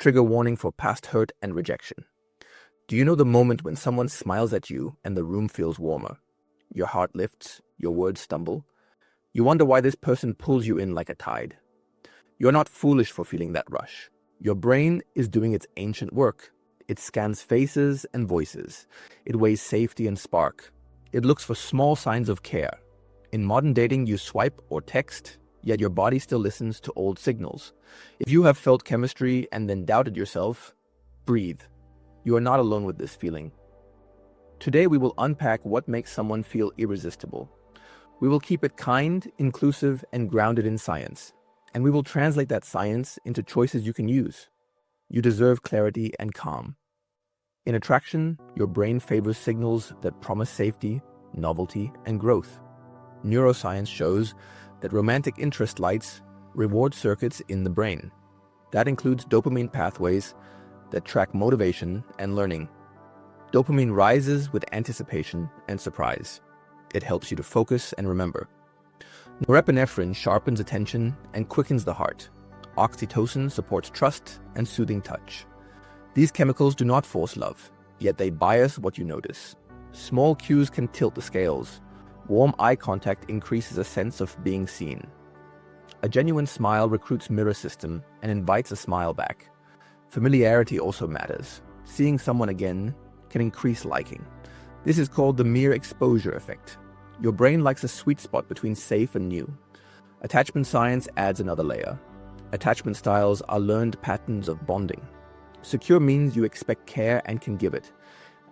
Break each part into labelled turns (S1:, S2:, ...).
S1: Trigger warning for past hurt and rejection. Do you know the moment when someone smiles at you and the room feels warmer? Your heart lifts, your words stumble. You wonder why this person pulls you in like a tide. You're not foolish for feeling that rush. Your brain is doing its ancient work. It scans faces and voices. It weighs safety and spark. It looks for small signs of care. In modern dating, you swipe or text, yet your body still listens to old signals. If you have felt chemistry and then doubted yourself, breathe. You are not alone with this feeling. Today, we will unpack what makes someone feel irresistible. We will keep it kind, inclusive, and grounded in science. And we will translate that science into choices you can use. You deserve clarity and calm. In attraction, your brain favors signals that promise safety, novelty, and growth. Neuroscience shows that romantic interest lights reward circuits in the brain. That includes dopamine pathways that track motivation and learning. Dopamine rises with anticipation and surprise. It helps you to focus and remember. Norepinephrine sharpens attention and quickens the heart. Oxytocin supports trust and soothing touch. These chemicals do not force love, yet they bias what you notice. Small cues can tilt the scales. Warm eye contact increases a sense of being seen. A genuine smile recruits mirror system and invites a smile back. Familiarity also matters. Seeing someone again can increase liking. This is called the mere exposure effect. Your brain likes a sweet spot between safe and new. Attachment science adds another layer. Attachment styles are learned patterns of bonding. Secure means you expect care and can give it.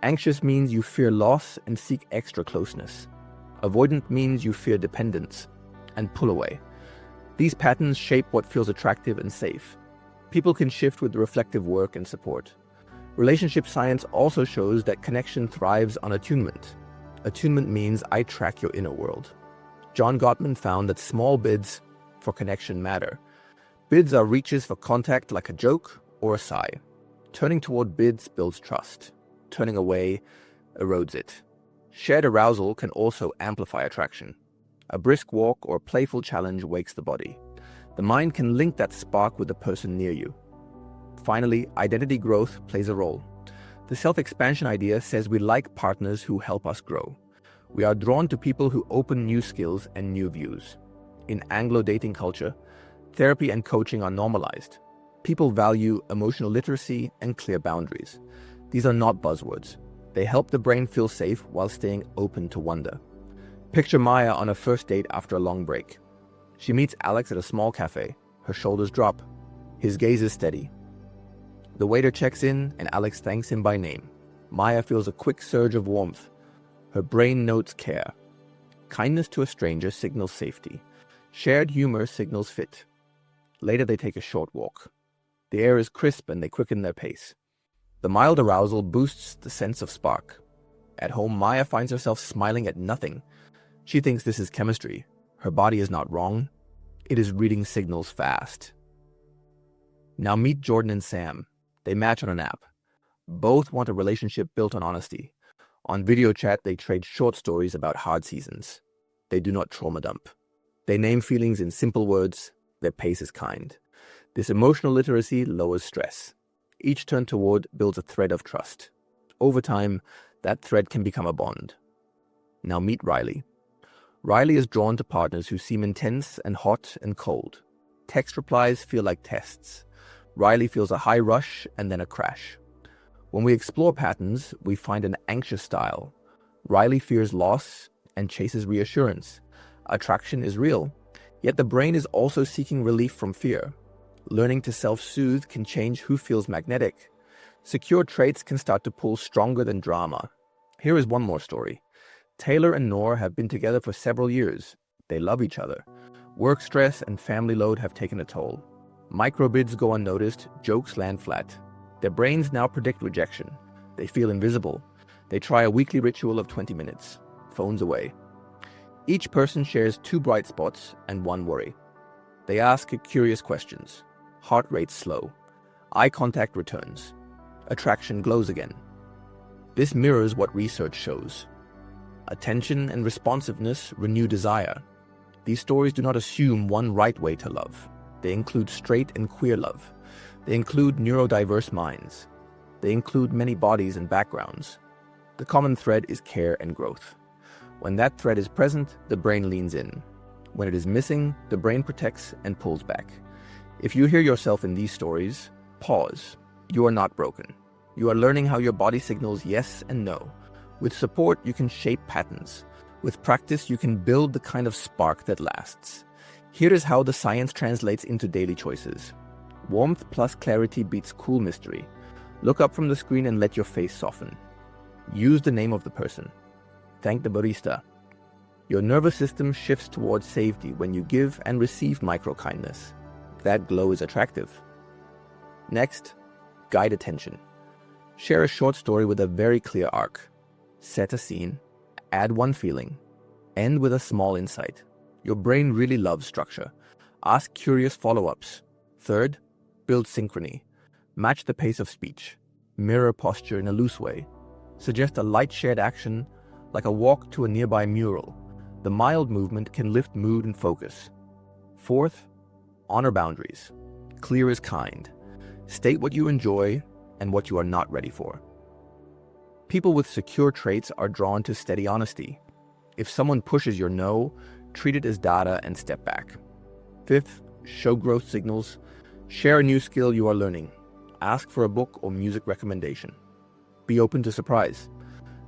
S1: Anxious means you fear loss and seek extra closeness. Avoidant means you fear dependence and pull away. These patterns shape what feels attractive and safe. People can shift with reflective work and support. Relationship science also shows that connection thrives on attunement. Attunement means I track your inner world. John Gottman found that small bids for connection matter. Bids are reaches for contact like a joke or a sigh. Turning toward bids builds trust. Turning away erodes it. Shared arousal can also amplify attraction. A brisk walk or playful challenge wakes the body. The mind can link that spark with the person near you. Finally, identity growth plays a role. The self-expansion idea says we like partners who help us grow. We are drawn to people who open new skills and new views. In Anglo dating culture, therapy and coaching are normalized. People value emotional literacy and clear boundaries. These are not buzzwords. They help the brain feel safe while staying open to wonder. Picture Maya on a first date after a long break. She meets Alex at a small cafe. Her shoulders drop. His gaze is steady. The waiter checks in and Alex thanks him by name. Maya feels a quick surge of warmth. Her brain notes care. Kindness to a stranger signals safety. Shared humor signals fit. Later they take a short walk. The air is crisp and they quicken their pace. The mild arousal boosts the sense of spark. At home, Maya finds herself smiling at nothing. She thinks this is chemistry. Her body is not wrong. It is reading signals fast. Now meet Jordan and Sam. They match on an app. Both want a relationship built on honesty. On video chat, they trade short stories about hard seasons. They do not trauma dump. They name feelings in simple words. Their pace is kind. This emotional literacy lowers stress. Each turn toward builds a thread of trust. Over time, that thread can become a bond. Now meet Riley. Riley is drawn to partners who seem intense and hot and cold. Text replies feel like tests. Riley feels a high rush and then a crash. When we explore patterns, we find an anxious style. Riley fears loss and chases reassurance. Attraction is real, yet the brain is also seeking relief from fear. Learning to self-soothe can change who feels magnetic. Secure traits can start to pull stronger than drama. Here is one more story. Taylor and Noor have been together for several years. They love each other. Work stress and family load have taken a toll. Microbids go unnoticed, jokes land flat. Their brains now predict rejection. They feel invisible. They try a weekly ritual of 20 minutes. Phones away. Each person shares 2 bright spots and 1 worry. They ask curious questions. Heart rate slow. Eye contact returns. Attraction glows again. This mirrors what research shows. Attention and responsiveness renew desire. These stories do not assume one right way to love. They include straight and queer love. They include neurodiverse minds. They include many bodies and backgrounds. The common thread is care and growth. When that thread is present, the brain leans in. When it is missing, the brain protects and pulls back. If you hear yourself in these stories, pause. You are not broken. You are learning how your body signals yes and no. With support, you can shape patterns. With practice, you can build the kind of spark that lasts. Here is how the science translates into daily choices. Warmth plus clarity beats cool mystery. Look up from the screen and let your face soften. Use the name of the person. Thank the barista. Your nervous system shifts towards safety when you give and receive micro-kindness. That glow is attractive. Next, guide attention. Share a short story with a very clear arc. Set a scene. Add one feeling. End with a small insight. Your brain really loves structure. Ask curious follow-ups. Third, build synchrony. Match the pace of speech. Mirror posture in a loose way. Suggest a light shared action, like a walk to a nearby mural. The mild movement can lift mood and focus. Fourth, honor boundaries. Clear is kind. State what you enjoy and what you are not ready for. People with secure traits are drawn to steady honesty. If someone pushes your no, treat it as data and step back. Fifth, show growth signals. Share a new skill you are learning. Ask for a book or music recommendation. Be open to surprise.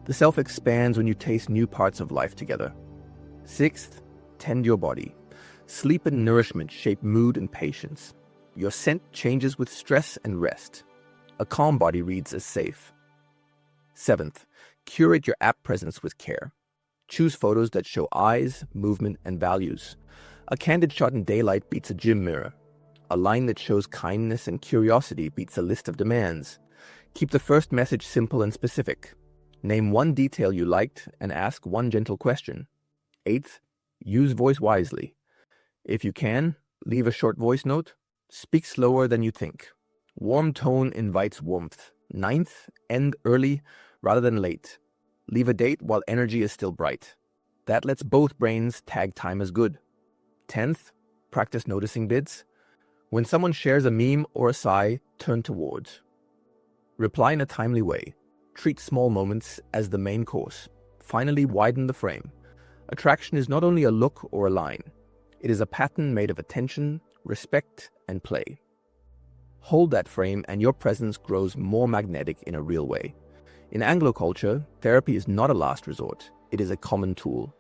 S1: The self expands when you taste new parts of life together. Sixth, tend your body. Sleep and nourishment shape mood and patience. Your scent changes with stress and rest. A calm body reads as safe. Seventh, curate your app presence with care. Choose photos that show eyes, movement, and values. A candid shot in daylight beats a gym mirror. A line that shows kindness and curiosity beats a list of demands. Keep the first message simple and specific. Name one detail you liked and ask one gentle question. Eighth, use voice wisely. If you can, leave a short voice note. Speak slower than you think. Warm tone invites warmth. Ninth, end early rather than late. Leave a date while energy is still bright. That lets both brains tag time as good. 10th, practice noticing bids. When someone shares a meme or a sigh, turn towards. Reply in a timely way. Treat small moments as the main course. Finally, widen the frame. Attraction is not only a look or a line. It is a pattern made of attention, respect, and play. Hold that frame and your presence grows more magnetic in a real way. In Anglo culture, therapy is not a last resort. It is a common tool.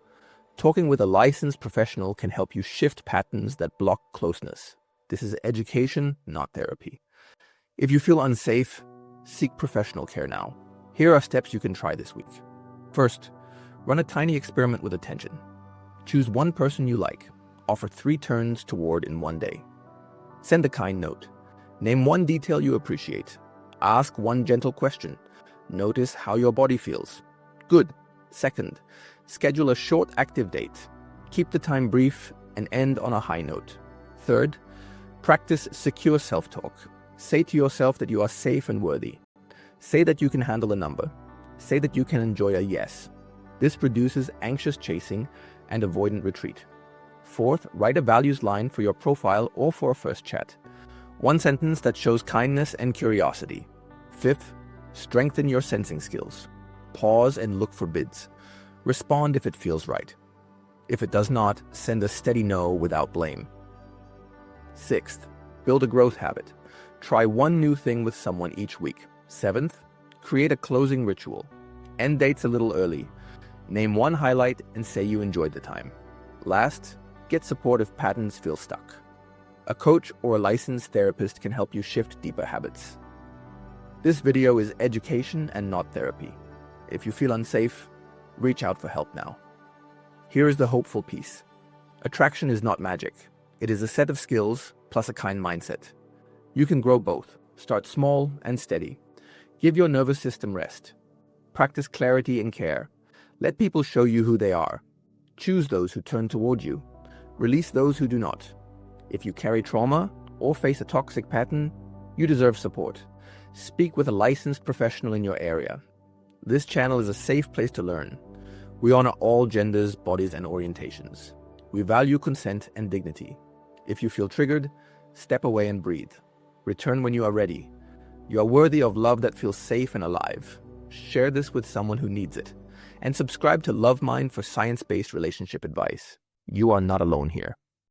S1: Talking with a licensed professional can help you shift patterns that block closeness. This is education, not therapy. If you feel unsafe, seek professional care now. Here are steps you can try this week. First, run a tiny experiment with attention. Choose one person you like. Offer 3 turns toward in one day. Send a kind note. Name one detail you appreciate. Ask one gentle question. Notice how your body feels. Good. Second, schedule a short active date. Keep the time brief and end on a high note. Third, practice secure self-talk. Say to yourself that you are safe and worthy. Say that you can handle a number. Say that you can enjoy a yes. This reduces anxious chasing and avoidant retreat. Fourth, write a values line for your profile or for a first chat. One sentence that shows kindness and curiosity. Fifth, strengthen your sensing skills. Pause and look for bids. Respond if it feels right. If it does not, send a steady no without blame. Sixth, build a growth habit. Try one new thing with someone each week. Seventh, create a closing ritual. End dates a little early. Name one highlight and say you enjoyed the time. Last, get support if patterns feel stuck. A coach or a licensed therapist can help you shift deeper habits. This video is education and not therapy. If you feel unsafe, reach out for help now. Here is the hopeful piece. Attraction is not magic. It is a set of skills plus a kind mindset. You can grow both. Start small and steady. Give your nervous system rest. Practice clarity and care. Let people show you who they are. Choose those who turn toward you. Release those who do not. If you carry trauma or face a toxic pattern, you deserve support. Speak with a licensed professional in your area. This channel is a safe place to learn. We honor all genders, bodies, and orientations. We value consent and dignity. If you feel triggered, step away and breathe. Return when you are ready. You are worthy of love that feels safe and alive. Share this with someone who needs it. And subscribe to Love Mind for science-based relationship advice. You are not alone here.